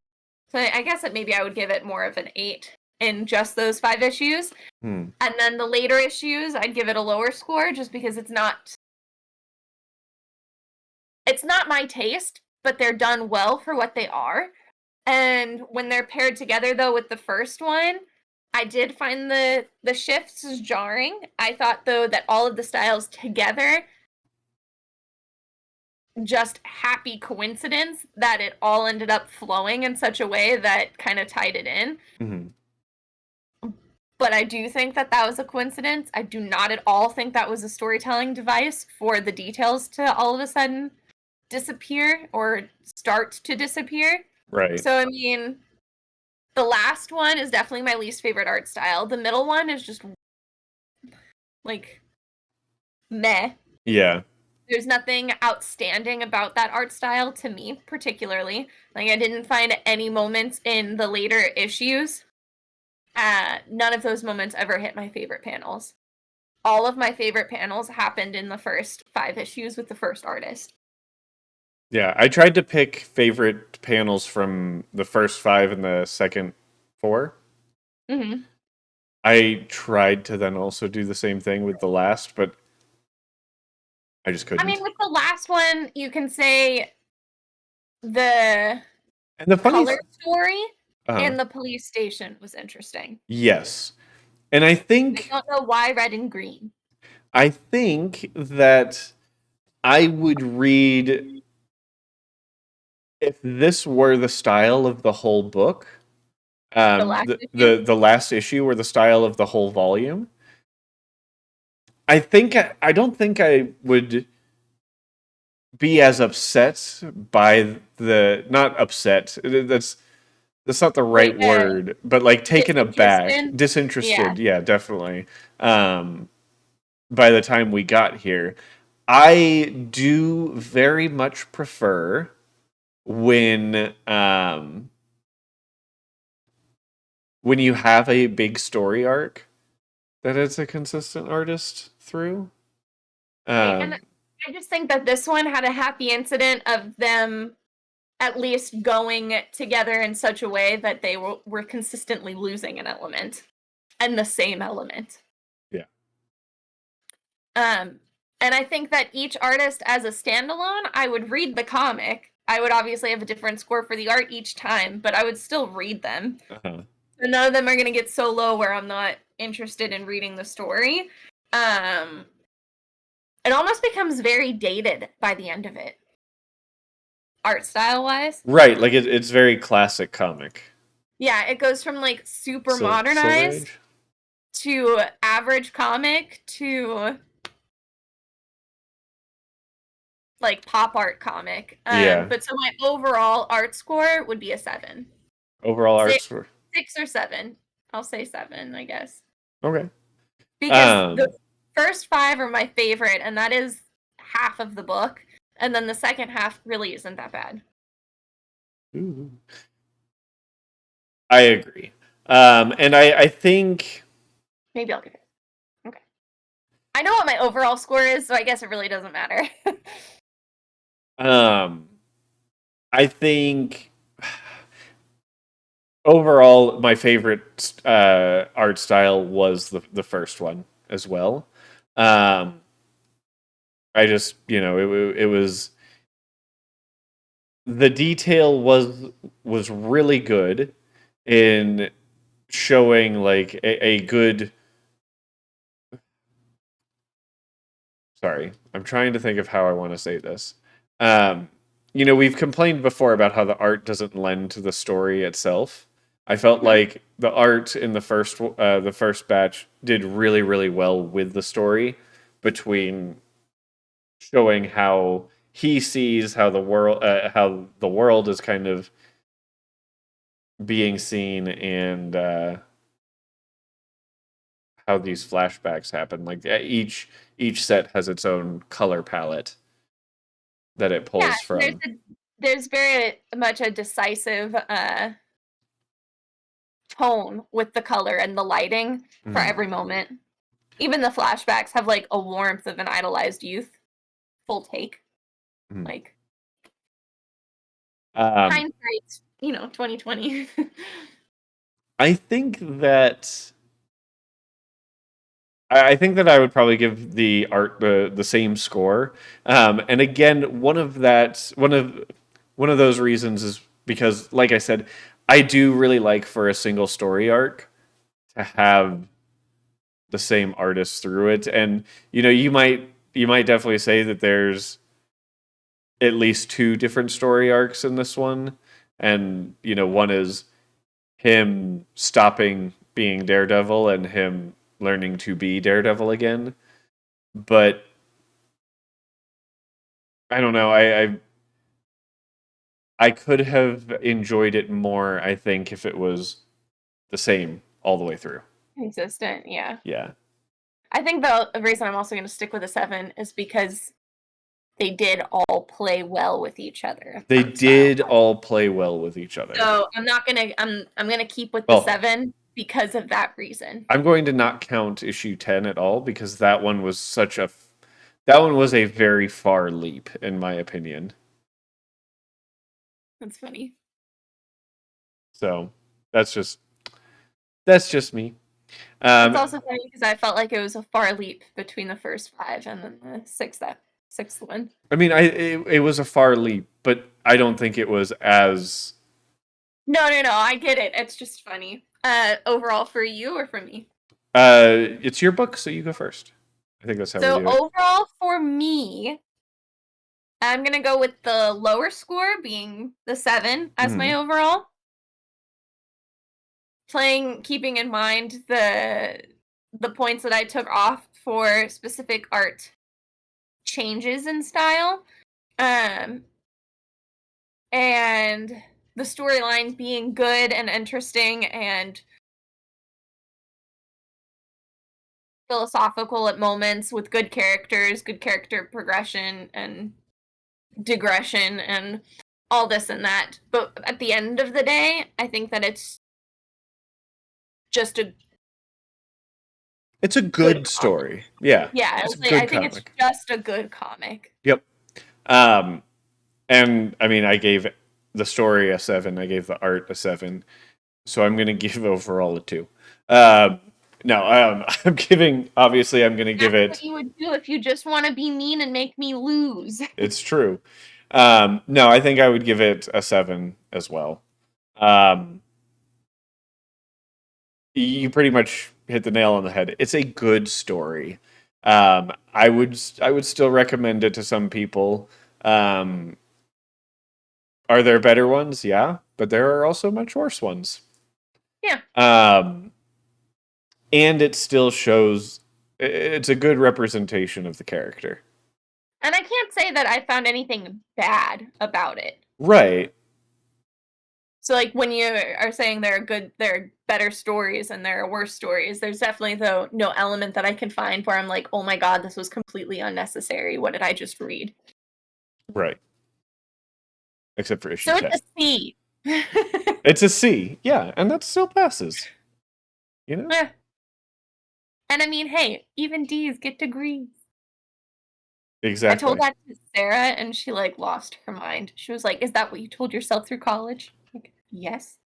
So I guess that maybe I would give it more of an 8 in just those 5 issues. And then the later issues, I'd give it a lower score just because it's not my taste, but they're done well for what they are. And when they're paired together, though, with the first one, I did find the shifts jarring. I thought, though, that all of the styles together, just happy coincidence that it all ended up flowing in such a way that kind of tied it in. But I do think that was a coincidence. I do not at all think that was a storytelling device for the details to all of a sudden disappear or start to disappear. Right. So, I mean, the last one is definitely my least favorite art style. The middle one is just, like, meh. Yeah. There's nothing outstanding about that art style to me, particularly. Like, I didn't find any moments in the later issues. None of those moments ever hit my favorite panels. All of my favorite panels happened in the first 5 issues with the first artist. Yeah, I tried to pick favorite panels from the first 5 and the second 4. Mm-hmm. I tried to then also do the same thing with the last, but I just couldn't. I mean, with the last one, you can say the And the funny color story uh, in the police station was interesting. yes. And I think I don't know why red and green. I think that I would read if this were the style of the whole book, The last issue? the last issue or the style of the whole volume. I don't think I would be as upset by the not upset. That's not the right Like, word, but like taken aback, disinterested. Yeah. Yeah, definitely. By the time we got here, I do very much prefer when you have a big story arc that it's a consistent artist through. And I just think that this one had a happy incident of them at least going together in such a way that they were consistently losing an element and the same element. Yeah. And I think that each artist as a standalone, I would read the comic. I would obviously have a different score for the art each time, but I would still read them. Uh-huh. So none of them are going to get so low where I'm not interested in reading the story. It almost becomes very dated by the end of it, art style wise. Right, like it's very classic comic. Yeah, it goes from like super Silver modernized Age? to average comic to like pop art comic. Yeah. But so my overall art score would be a 7. Overall art Six, score. 6 or 7. I'll say 7, I guess. Okay. Because the first 5 are my favorite, and that is half of the book. And then the second half really isn't that bad. Ooh. I agree. And I think Maybe I'll give it. Okay. I know what my overall score is, so I guess it really doesn't matter. I think overall my favorite art style was the first one as well. I just, it was the detail was really good in showing like a good. Sorry, I'm trying to think of how I want to say this. We've complained before about how the art doesn't lend to the story itself. I felt like the art in the first batch did really, really well with the story, between showing how he sees how the world is kind of being seen, and how these flashbacks happen. Like each set has its own color palette that it pulls from. There's very much a decisive tone with the color and the lighting for every moment. Even the flashbacks have like a warmth of an idolized youth. Full take. Mhm. Like Um, hindsight, 2020. I think that I think that I would probably give the art the same score. And again, one of those reasons is because, like I said, I do really like for a single story arc to have the same artist through it. And you might definitely say that there's at least two different story arcs in this one, and one is him stopping being Daredevil and him learning to be Daredevil again. But I don't know. I could have enjoyed it more, I think, if it was the same all the way through. Consistent, yeah. Yeah. I think the reason I'm also going to stick with a 7 is because they did all play well with each other. They did all play well with each other. So I'm gonna keep with the Well, 7 because of that reason. I'm going to not count issue 10 at all because that one was a very far leap in my opinion. That's funny. So, that's just me. It's also funny because I felt like it was a far leap between the first 5 and then the sixth one. I mean, it was a far leap, but I don't think it was as. No, I get it. It's just funny. Overall for you or for me? It's your book, so you go first. I think that's how So we do it. overall for me, I'm gonna go with the lower score being the 7 as my overall. Keeping in mind the points that I took off for specific art changes in style, and the storylines being good and interesting and philosophical at moments with good characters, good character progression and digression and all this and that. But at the end of the day, I think that it's just a It's a good story. Yeah. yeah, It's a I good think it's comic. just a good comic. Yep. And I mean, I gave the story a 7. I gave the art a 7. So I'm going to give overall a 2. No, obviously, I'm going to give That's what it. you would do if you just want to be mean and make me lose. It's true. No, I think I would give it a 7 as well. You pretty much hit the nail on the head. It's a good story. I would still recommend it to some people. Are there better ones? Yeah, but there are also much worse ones. Yeah. And it still shows it's a good representation of the character. And I can't say that I found anything bad about it. Right. So like when you are saying there are better stories and there are worse stories, there's definitely though no element that I can find where I'm like, oh my god, this was completely unnecessary. What did I just read? Right. Except for issue So 10. it's a C. It's a C. Yeah, and that still passes. Yeah. And I mean, hey, even D's get degrees. Exactly. I told that to Sarah and she like lost her mind. She was like, "Is that what you told yourself through college?" Like, yes.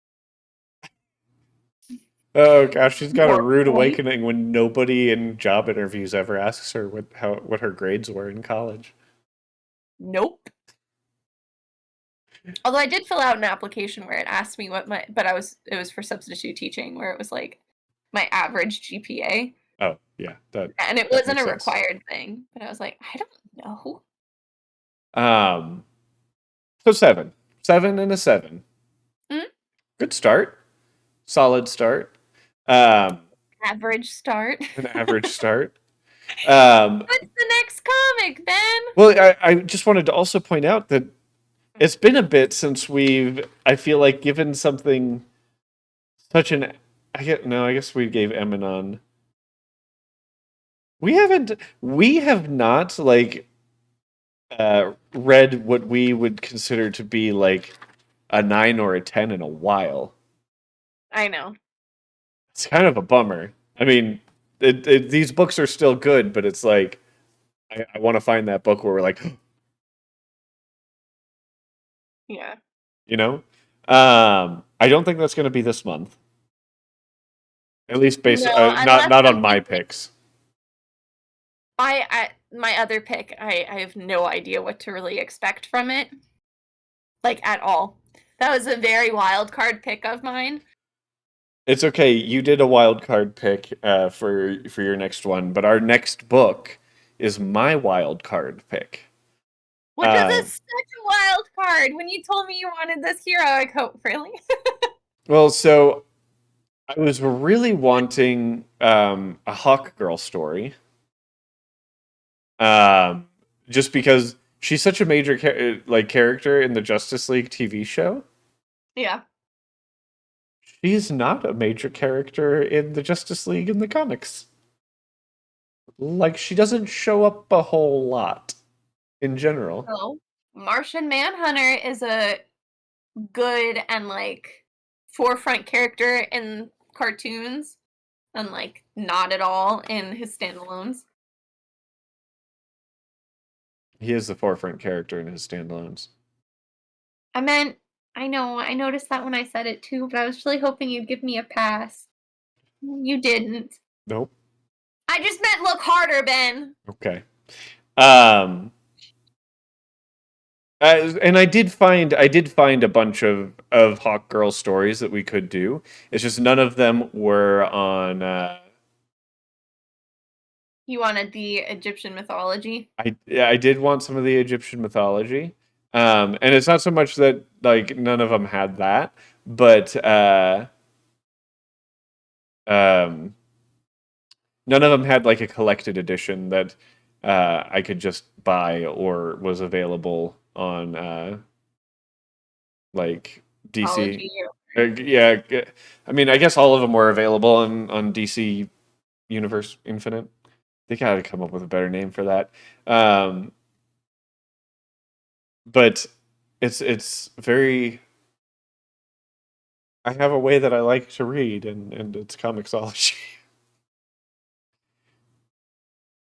Oh gosh, she's got a More rude point. awakening when nobody in job interviews ever asks her what her grades were in college. Nope. Although I did fill out an application where it asked me it was for substitute teaching where it was like my average GPA. Oh yeah, And it that wasn't makes a sense. required thing, but I was like, I don't know. So 7, 7 and a 7. Mm? Good start, solid start. Um, Average start. an average start. What's the next comic, Ben? Well, I just wanted to also point out that it's been a bit since I feel like, given something such an. I guess we gave Eminon. We have not, like, read what we would consider to be, like, a 9 or a 10 in a while. I know. It's kind of a bummer. I mean, these books are still good, but it's like, I want to find that book where we're like, Yeah. You know, I don't think that's going to be this month. At least based, No, not unless on my something picks. I my other pick, I have no idea what to really expect from it. Like at all. That was a very wild card pick of mine. It's okay. You did a wild card pick for your next one, but our next book is my wild card pick. Which was Uh, such a wild card. When you told me you wanted this hero, I go, really? well, so I was really wanting a Hawk Girl story, um, just because she's such a major character in the Justice League TV show. Yeah. She's not a major character in the Justice League in the comics. Like she doesn't show up a whole lot in general. So, Martian Manhunter is a good and like forefront character in cartoons and like not at all in his standalones. He is the forefront character in his standalones. I meant, I know, I noticed that when I said it too, but I was really hoping you'd give me a pass. You didn't. Nope. I just meant look harder, Ben. Okay. Um, and I did find a bunch of Hawk Girl stories that we could do. It's just none of them were on. You wanted the Egyptian mythology? I did want some of the Egyptian mythology, and it's not so much that like none of them had that, but um, none of them had like a collected edition that I could just buy or was available on like DC. Mythology. Yeah, I mean, I guess all of them were available on DC Universe Infinite. They gotta come up with a better name for that. Um, but it's very. I have a way that I like to read, and it's comicsology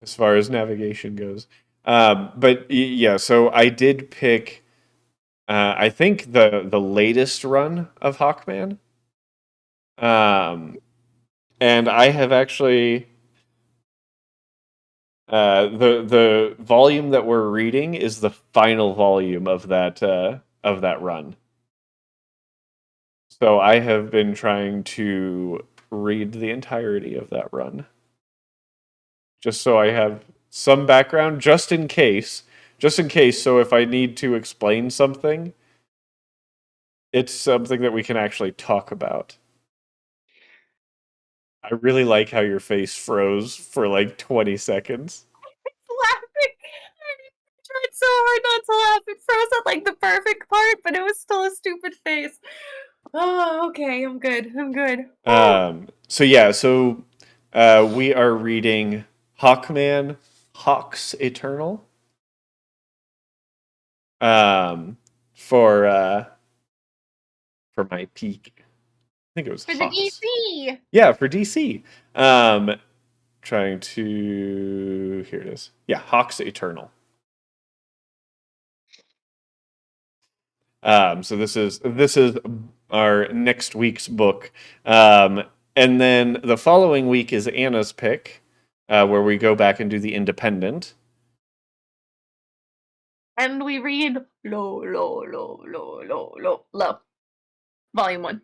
as far as navigation goes. But yeah, so I did pick. I think the latest run of Hawkman. Um, and I have actually the volume that we're reading is the final volume of that run. So I have been trying to read the entirety of that run, just so I have some background, just in case. So if I need to explain something, it's something that we can actually talk about. I really like how your face froze for like 20 seconds. Laughing. I tried so hard not to laugh. It froze at like the perfect part, but it was still a stupid face. Oh, okay. I'm good. I'm good. Woo. So yeah, so we are reading Hawkman, Hawk's Eternal. Um, for my peak. I think it was For the Hawks. DC. Yeah, for DC. Trying to here it is. Yeah, Hawk's Eternal. So this is our next week's book. And then the following week is Anna's pick, where we go back and do the Independent. And we read low. Volume 1.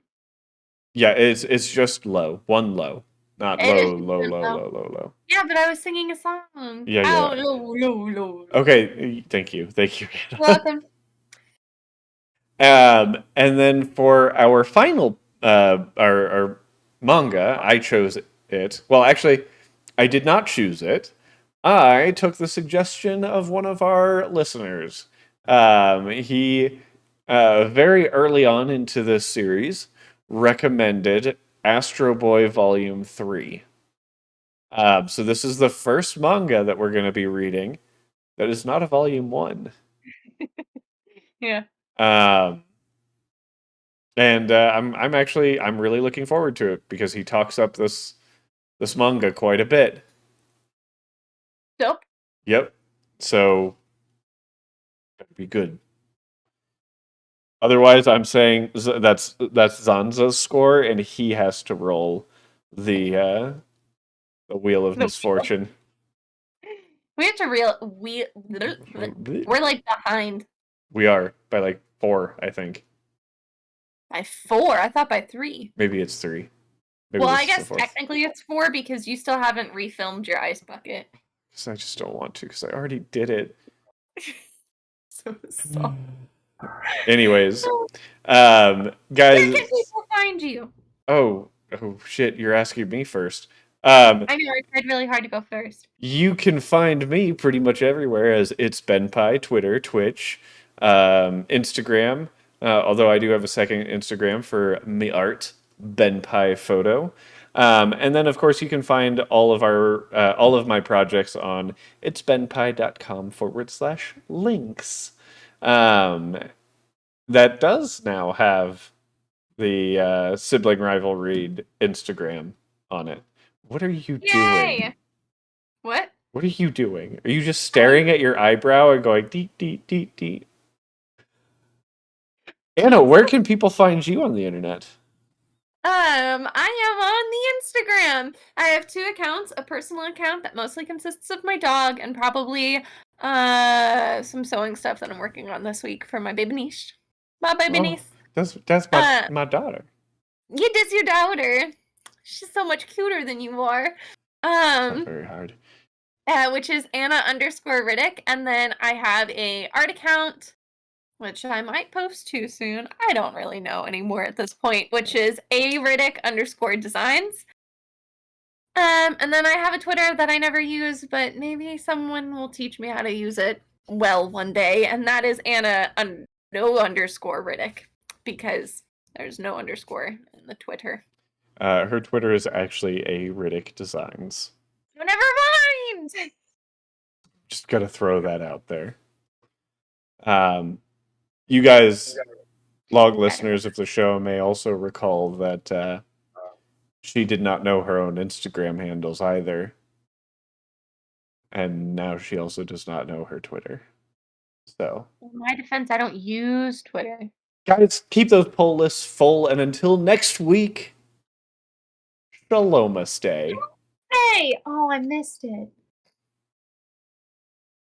Yeah, it's just low, one low, not It is low, just low, good low, low. low, low, low. Yeah, but I was singing a song. Yeah, Ow, yeah. low. Okay, thank you. Welcome. And then for our final, our manga, I chose it. Well, actually, I did not choose it. I took the suggestion of one of our listeners. He, very early on into this series, recommended Astro Boy Volume 3. So this is the first manga that we're going to be reading that is not a Volume 1. Yeah. Um, and I'm really looking forward to it because he talks up this manga quite a bit. Dope. Yep. So that'd be good. Otherwise, I'm saying that's Zanza's score, and he has to roll the wheel of The wheel. misfortune. We have to we're like behind We are by like 4, I think. by 4. I thought by 3. Maybe it's 3. Maybe Well, this I is the guess 4th. technically it's 4 because you still haven't refilmed your ice bucket. Because I just don't want to, because I already did it. So sorry. Anyways, Where can guys. people find you? Oh shit! You're asking me first. I know I tried really hard to go first. You can find me pretty much everywhere as it's Ben Pie, Twitter, Twitch, Instagram. Although I do have a second Instagram for me art, Ben Pie Photo. And then, of course, you can find all of my projects on itsbenpie.com/links. Um, that does now have the Sibling Rival-Read Instagram on it. What are you doing? Yay! What? What are you doing? Are you just staring at your eyebrow and going deet deet deet deet? Anna, where can people find you on the internet? I am on the Instagram. I have 2 accounts, a personal account that mostly consists of my dog and probably some sewing stuff that I'm working on this week for my baby niece. My baby Oh, niece. that's Uh my daughter. it is your daughter. She's so much cuter than you are. It's not very hard. Which is Anna_Riddick, and then I have a art account which I might post too soon. I don't really know anymore at this point, which is _Riddick_designs. And then I have a Twitter that I never use, but maybe someone will teach me how to use it well one day, and that is no_Riddick, because there's no underscore in the Twitter. Her Twitter is actually a Riddick Designs. Oh, never mind! Just gotta throw that out there. You guys, log listeners of the show, may also recall that she did not know her own Instagram handles either. And now she also does not know her Twitter. So, In my defense, I don't use Twitter. guys, keep those poll lists full, and until next week, Shalom-Aste. Hey! Oh, I missed it.